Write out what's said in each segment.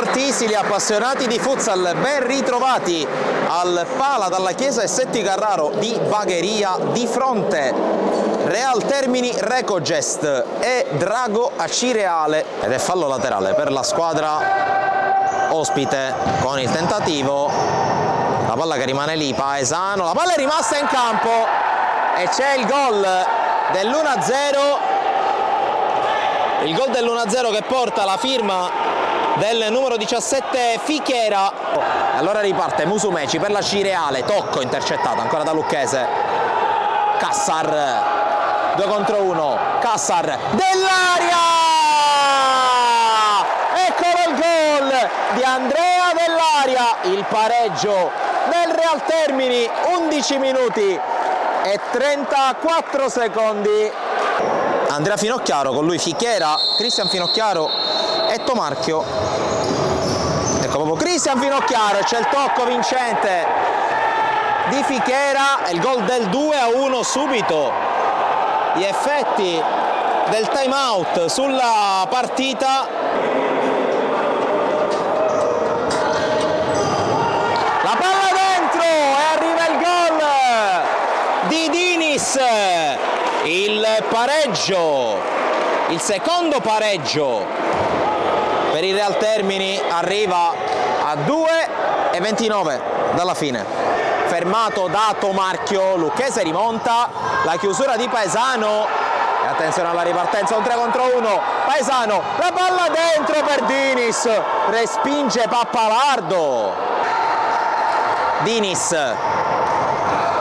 fortissimi appassionati di futsal, ben ritrovati al Pala dalla Chiesa e Setti Carraro di Bagheria, di fronte Real Termini Recogest e Drago Acireale, ed è fallo laterale per la squadra ospite con il tentativo, la palla che rimane lì, Paesano, la palla è rimasta in campo e c'è il gol dell'1-0, il gol dell'1-0 che porta la firma del numero 17 Fichera. Allora riparte Musumeci per la Cireale, tocco intercettato ancora da Lucchese, Cassar 2 contro 1, Cassar dell'aria, eccolo il gol di Andrea Dell'Aria, il pareggio del Real Termini, 11 minuti e 34 secondi. Andrea Finocchiaro, con lui Fichera, Cristian Finocchiaro e Tomarchio. Ecco proprio Cristian Finocchiaro, c'è il tocco vincente di Fichera e il gol del 2-1 subito. Gli effetti del time out sulla partita. La palla dentro e arriva il gol di Dinis, il pareggio, il secondo pareggio per il Real Termini arriva a 2:29 dalla fine. Fermato da Tomarchio, Lucchese rimonta, la chiusura di Paesano e attenzione alla ripartenza, un 3 contro 1, Paesano, la palla dentro per Dinis, respinge Pappalardo, Dinis,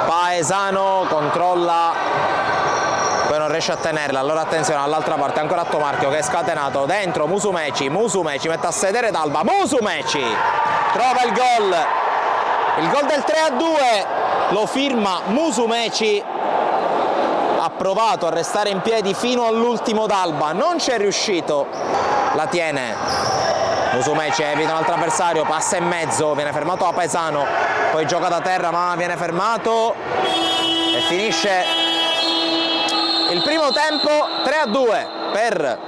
Paesano controlla, poi non riesce a tenerla, allora attenzione all'altra parte, ancora a Tomarchio che è scatenato, dentro Musumeci, mette a sedere D'Alba, Musumeci trova il gol del 3-2, lo firma Musumeci, ha provato a restare in piedi fino all'ultimo D'Alba, non ci è riuscito, la tiene Musumeci, evita un altro avversario, passa in mezzo, viene fermato da Paesano, poi gioca da terra ma viene fermato e finisce il primo tempo 3-2 per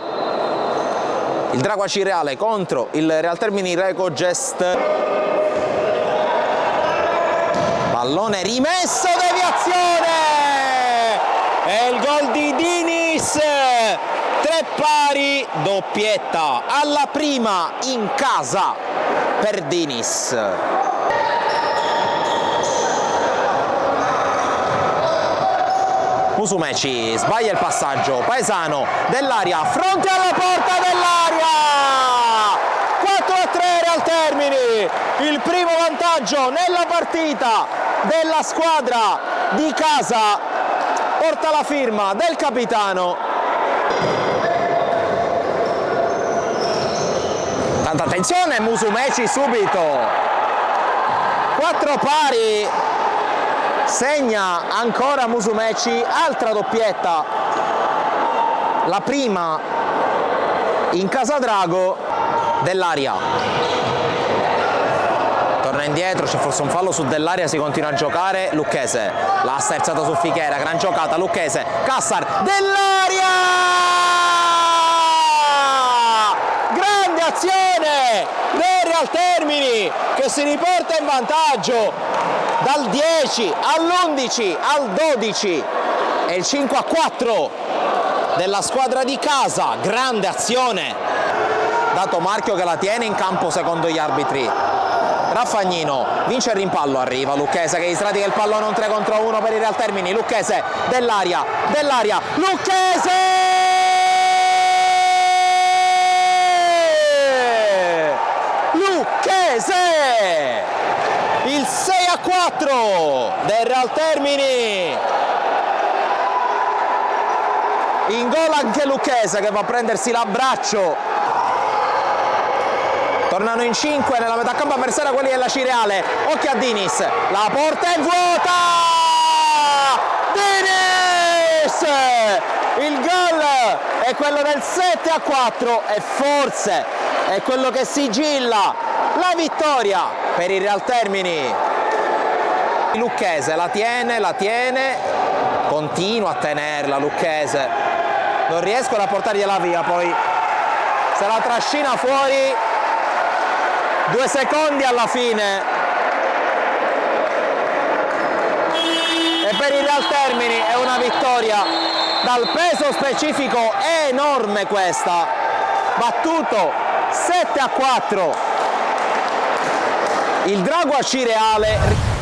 il Drago Acireale contro il Real Termini Recogest. Pallone rimesso, deviazione e il gol di Dinis, 3 pari, doppietta alla prima in casa per Dinis. Musumeci sbaglia il passaggio, Paesano dell'aria, fronte alla porta dell'aria, 4-3 Real Termini, il primo vantaggio nella partita della squadra di casa, porta la firma del capitano. Tanta attenzione, Musumeci subito, 4 pari, segna ancora Musumeci, altra doppietta, la prima in casa Drago. Dell'Aria torna indietro, c'è forse un fallo su Dell'Aria, si continua a giocare, Lucchese l'ha sterzata su Fichera, gran giocata Lucchese, Cassar, Dell'Aria, grande azione del Real Termini che si riporta in vantaggio dal 10 all'11 al 12 e il 5-4 della squadra di casa, grande azione da Tomarchio che la tiene in campo secondo gli arbitri. Raffagnino vince il rimpallo, arriva Lucchese che sradica il pallone, un 3 contro 1 per il Real Termini, Lucchese, Dell'Aria, Lucchese! Il 6-4 del Real Termini, in gol anche Lucchese che va a prendersi l'abbraccio. Tornano in 5 nella metà campo avversaria quelli della Cireale, occhio a Dinis, la porta è vuota, Dinis, il gol è quello del 7-4 e forse è quello che sigilla la vittoria per il Real Termini. Lucchese la tiene, continua a tenerla Lucchese, non riescono a portargliela via, poi se la trascina fuori 2 secondi alla fine. E per il Real Termini è una vittoria dal peso specifico enorme questa, battuto 7-4 il Drago Aci Reale.